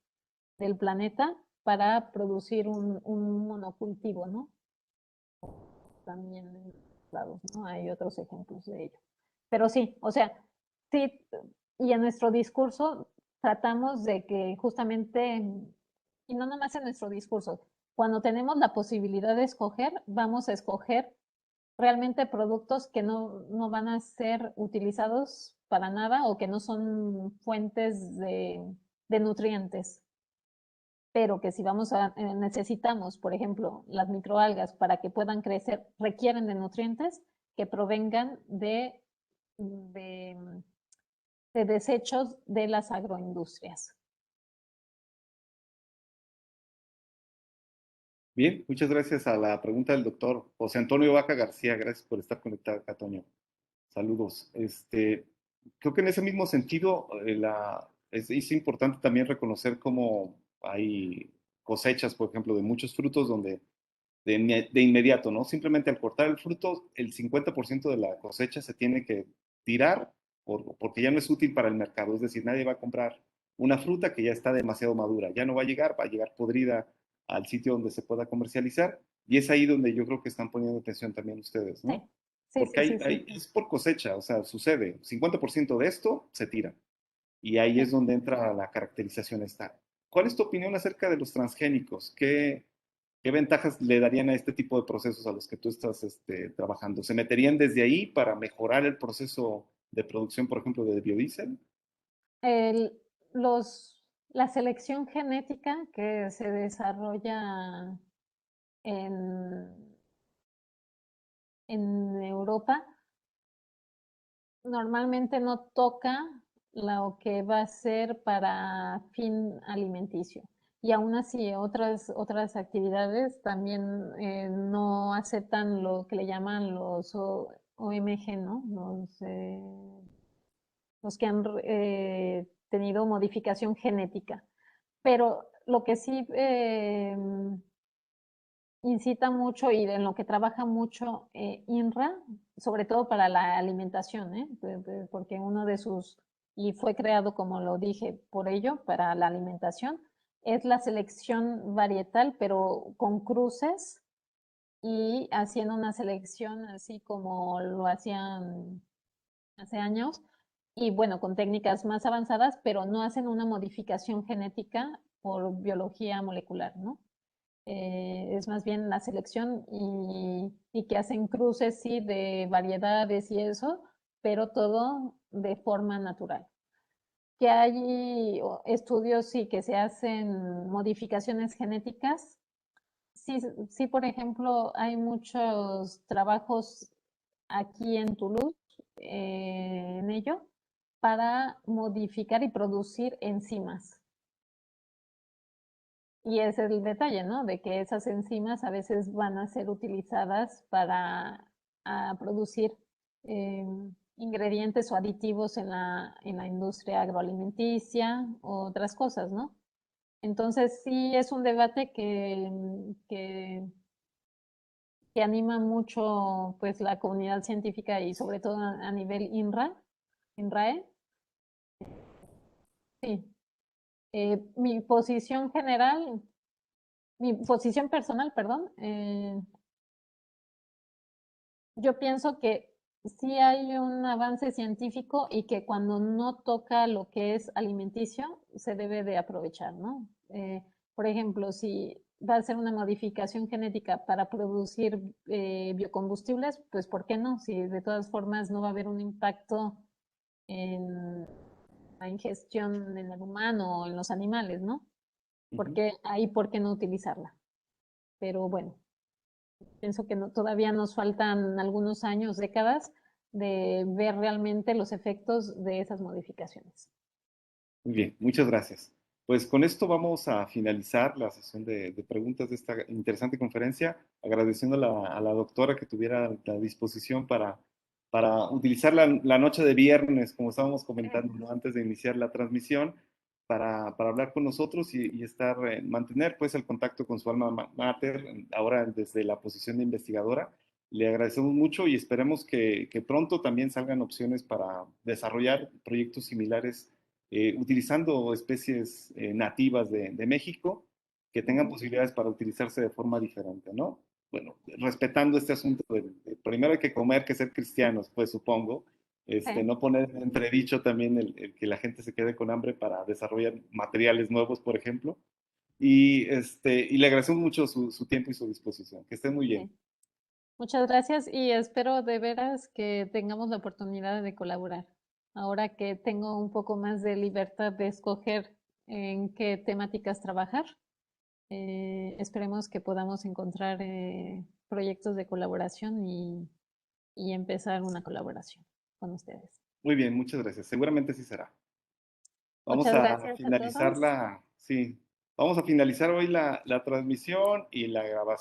del planeta, para producir un monocultivo, ¿no? También en otros lados, ¿no? Hay otros ejemplos de ello. Pero sí, o sea, sí, y en nuestro discurso tratamos de que justamente, y no nomás en nuestro discurso, cuando tenemos la posibilidad de escoger, vamos a escoger realmente productos que no van a ser utilizados para nada o que no son fuentes de nutrientes. Pero que si vamos a, necesitamos, por ejemplo, las microalgas para que puedan crecer, requieren de nutrientes que provengan de, de desechos de las agroindustrias. Bien, muchas gracias a la pregunta del doctor José Antonio Vaca García. Gracias por estar conectado acá, Toño. Saludos. Creo que en ese mismo sentido, es importante también reconocer cómo hay cosechas, por ejemplo, de muchos frutos donde de inmediato, ¿no? Simplemente al cortar el fruto, el 50% de la cosecha se tiene que tirar porque ya no es útil para el mercado. Es decir, nadie va a comprar una fruta que ya está demasiado madura. Ya no va a llegar podrida al sitio donde se pueda comercializar. Y es ahí donde yo creo que están poniendo atención también ustedes, Sí, ¿no? sí, Porque sí, sí, sí. es por cosecha, o sea, sucede. 50% de esto se tira. Y ahí Sí. es donde entra la caracterización esta. ¿Cuál es tu opinión acerca de los transgénicos? ¿Qué ventajas le darían a este tipo de procesos a los que tú estás trabajando? ¿Se meterían desde ahí para mejorar el proceso de producción, por ejemplo, de biodiesel? El, los, la selección genética que se desarrolla en, en Europa normalmente no toca lo que va a ser para fin alimenticio. Y aún así, otras actividades también no aceptan lo que le llaman los OMG, ¿no? Los que han tenido modificación genética. Pero lo que sí incita mucho y en lo que trabaja mucho INRA, sobre todo para la alimentación, porque uno de sus, y fue creado, como lo dije, por ello, para la alimentación, es la selección varietal, pero con cruces y haciendo una selección así como lo hacían hace años, y bueno, con técnicas más avanzadas, pero no hacen una modificación genética por biología molecular, ¿no? Es más bien la selección y que hacen cruces, sí, de variedades y eso, pero todo de forma natural. Que hay estudios, sí, que se hacen modificaciones genéticas. Sí, sí, por ejemplo, hay muchos trabajos aquí en Toulouse en ello para modificar y producir enzimas. Y ese es el detalle, ¿no? De que esas enzimas a veces van a ser utilizadas para producir eh, ingredientes o aditivos en la industria agroalimenticia o otras cosas, ¿no? Entonces sí es un debate que anima mucho pues la comunidad científica y sobre todo a nivel INRAE. Sí. Mi posición general, mi posición personal, perdón, yo pienso que sí hay un avance científico y que cuando no toca lo que es alimenticio, se debe de aprovechar, ¿no? Por ejemplo, si va a ser una modificación genética para producir biocombustibles, pues ¿por qué no? Si de todas formas no va a haber un impacto en la ingestión en el humano o en los animales, ¿no? Porque ahí, ¿por qué no utilizarla? Pero bueno, pienso que todavía nos faltan algunos años, décadas, de ver realmente los efectos de esas modificaciones. Muy bien, muchas gracias. Pues con esto vamos a finalizar la sesión de preguntas de esta interesante conferencia, agradeciendo a la doctora que tuviera la disposición para utilizar la noche de viernes, como estábamos comentando, ¿no? Antes de iniciar la transmisión, para hablar con nosotros y estar, mantener pues el contacto con su alma mater, ahora desde la posición de investigadora. Le agradecemos mucho y esperemos que pronto también salgan opciones para desarrollar proyectos similares utilizando especies nativas de México que tengan posibilidades para utilizarse de forma diferente, ¿no? Bueno, respetando este asunto de primero hay que comer que ser cristianos, pues supongo, Sí. no poner en entredicho también el que la gente se quede con hambre para desarrollar materiales nuevos, por ejemplo. Y le agradecemos mucho su tiempo y su disposición. Que estén muy bien. Sí. Muchas gracias y espero de veras que tengamos la oportunidad de colaborar. Ahora que tengo un poco más de libertad de escoger en qué temáticas trabajar, esperemos que podamos encontrar proyectos de colaboración y empezar una colaboración con ustedes. Muy bien, muchas gracias. Seguramente sí será. Vamos Muchas a gracias a finalizar todos. sí, vamos a finalizar hoy la transmisión y la grabación.